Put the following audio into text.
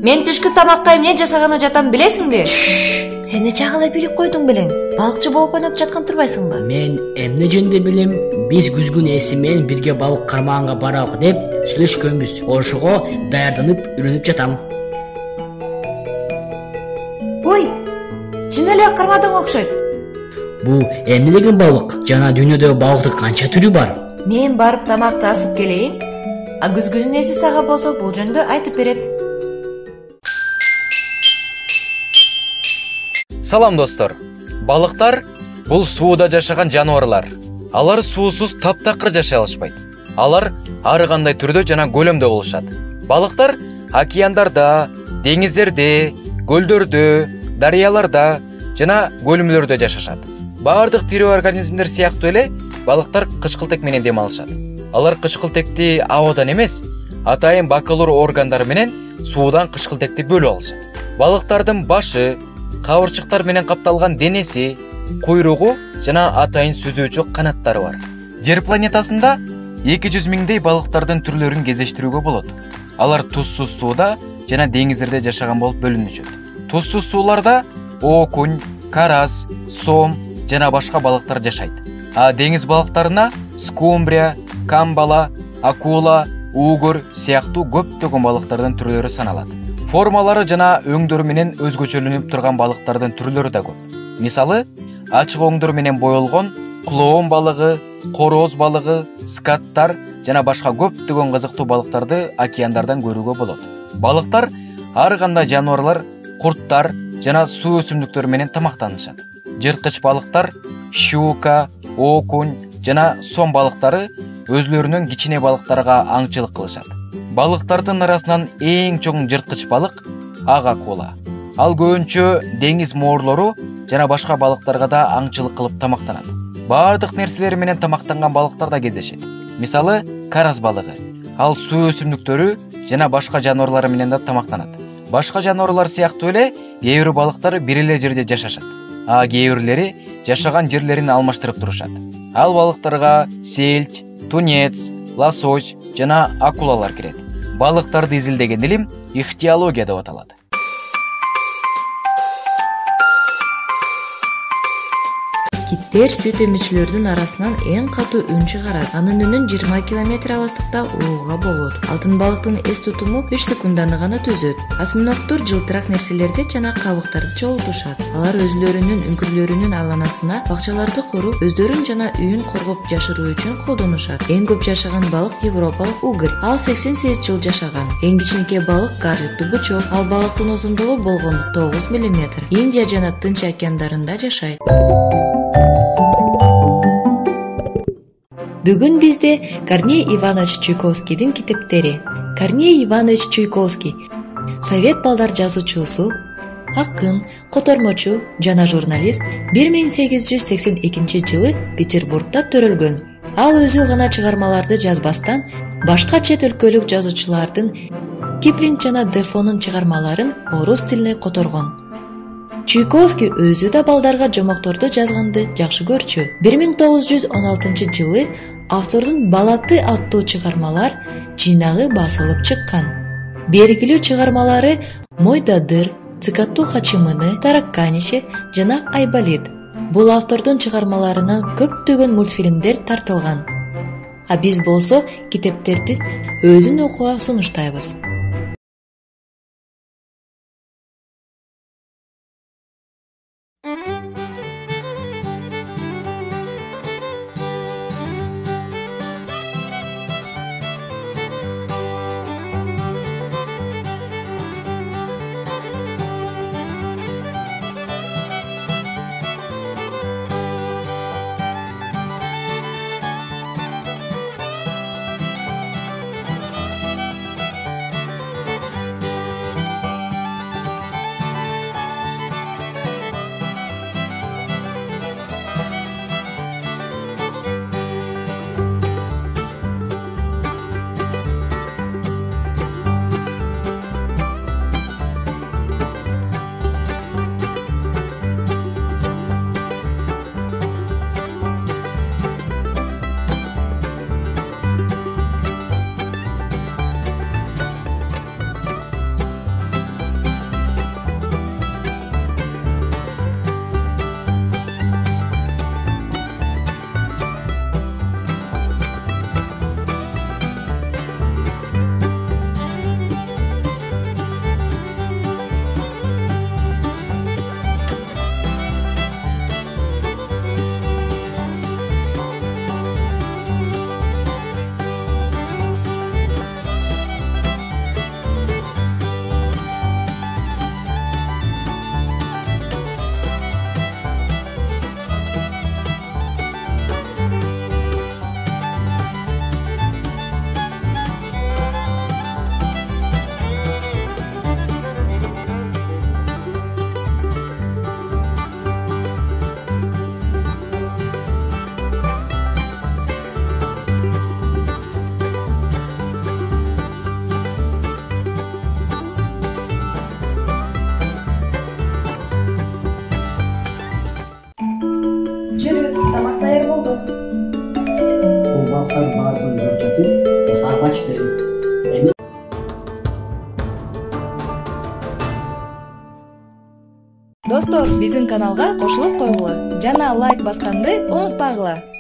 Мен түшкү тамакка эмне жасаганы жатам билесиңби? Сен нече эле билип койдуң белең? Балыкчы болуп ойноп жаткан турбайсыңбы? Мен эмне жөнүндө билем? Биз күзгүн эси менен бирге балык кармаганга барабык деп сүйлөшкөнбүз. Ошого даярданып үйрөнүп жатам. Ой, чын эле кармадың окшойт. Бул эмне деген балык? Жана дүйнөдө балыктын канча түрү бар? Мен барып тамакты асып келейин. А күзгүнүн эси сага болсо бул жөнүндө айтып берет. Салам достор. Балыктар бул сууда жашаган жаныбарлар. Алар суусуз таптакыр жашай алышпайт. Алар ар кандай түрдө жана көлөмдө болушат. Балыктар океандарда, деңиздерде, көлдөрдө, дарыяларда жана көлмөлөрдө жашашат. Бардык тирүү организмдер сыяктуу эле балыктар кычкылтек менен дем алышат. Алар кычкылтекти абадан эмес, атайын бакалур органдары менен суудан кычкылтекти бөлүп алышат. Балыктардын башы, кабырчыктар менен капталган денеси, куйругу жана атайын сүзүүчү канаттары бар. Жер планетасында 200 миңдей балыктардын түрлөрүн кездештирүүгө болот. Алар тузсуз сууда жана деңиздерде жашаган болуп бөлүнүшөт. Тузсуз сууларда окунь, карас, сом жана башка балыктар жашайт. А деңиз балыктарына скумбрия, камбала, акула, уугөр сыяктуу көптөгөн балыктардын түрлөрү саналат. Формалары жана өңдөрү менен өзгөчөлөнүп турган балыктардын түрлөрү да көп. Мисалы, ачык өңдөр менен боелгон кулоон балыгы, короз балыгы, скаттар жана башка көптөгөн кызыктуу балыктарды океандардан көрүүгө болот. Балыктар ар кандай жаныбарлар, курттар жана суу өсүмдүктөрү менен тамактанышат. Жырткыч балыктар, щука, окунь жана сом балыктары өзлөрүнүн кичине балыктарга аңчылык кылышат. Балыктардын арасынан эң чоң жырткыч балык ак акула. Ал көбүнчө деңиз mooрлору жана башка балыктарга да аңчылык кылып тамактанат. Бардык нерселери менен тамактанган балыктар да кездешет. Мисалы, карас балыгы. Ал суу өсүмдүктөрү жана башка жаныбарлар менен да тамактанат. Башка жаныбарлар сыяктуу эле кээ бир балыктар бир эле жерде жашашат. А кээ бирлери жашаган жерлерин алмаштырып турушат. Ал балыктарга сельдь, тунец, лосось жана акулалар кирет. Балыктарды изилдеген илим ихтиология деп аталат. Киттер сүт эмүүчүлөрдүн арасынан эң катуу үн чыгарат. Анын үнүн 20 км алыстыкта угууга болот. Алтын балыктын эс тутуму 3 секунданы гана түзөт. Осьминоктор жылтырак нерселерди жана кабыктарды чогултушат. Алар өзлөрүнүн үңкүрлөрүнүн айланасына бакчаларды куруп, өздөрүн жана үйүн коргоп жашыруу үчүн колдонушат. Эң көп жашаган балык европалык угр. Ал 88 жыл жашаган. Эң кичинекей балык гарли тубучок. Ал балыктын узундугу болгону 9 мм. Индия жана Тынч океандарында жашайт. Бүгүн бизде Корней Иванович Чуйковскийдин китептери. Корней Иванович Чуйковский совет балдар жазуучусу, акын, котормочу жана журналист 1882 жылы Петербургда төрөлгөн. Ал өзү гана чыгармаларды жазбастан, башка чет өлкөлүк жазуучулардын Киплинг жана Дефонун чыгармаларын орус тилине которгон. Чуйковский өзү да балдарга жомокторду жазганды жакшы көрчү. 1916 жылы автордун Балаты аттуу чыгармалар жыйнагы басылып чыккан. Белгилүү чыгармалары Мойдадыр, Цикаттуу Хачимыны, Таракканише жана Айболит. Бул автордун чыгармаларынан көптөгөн мультфильмдер тартылган. А биз болсо китептерди өзүн окууга сунуштайбыз. Сарбачты. Достор, биздин каналга кошулуп койгула жана лайк басканды унутпагыла.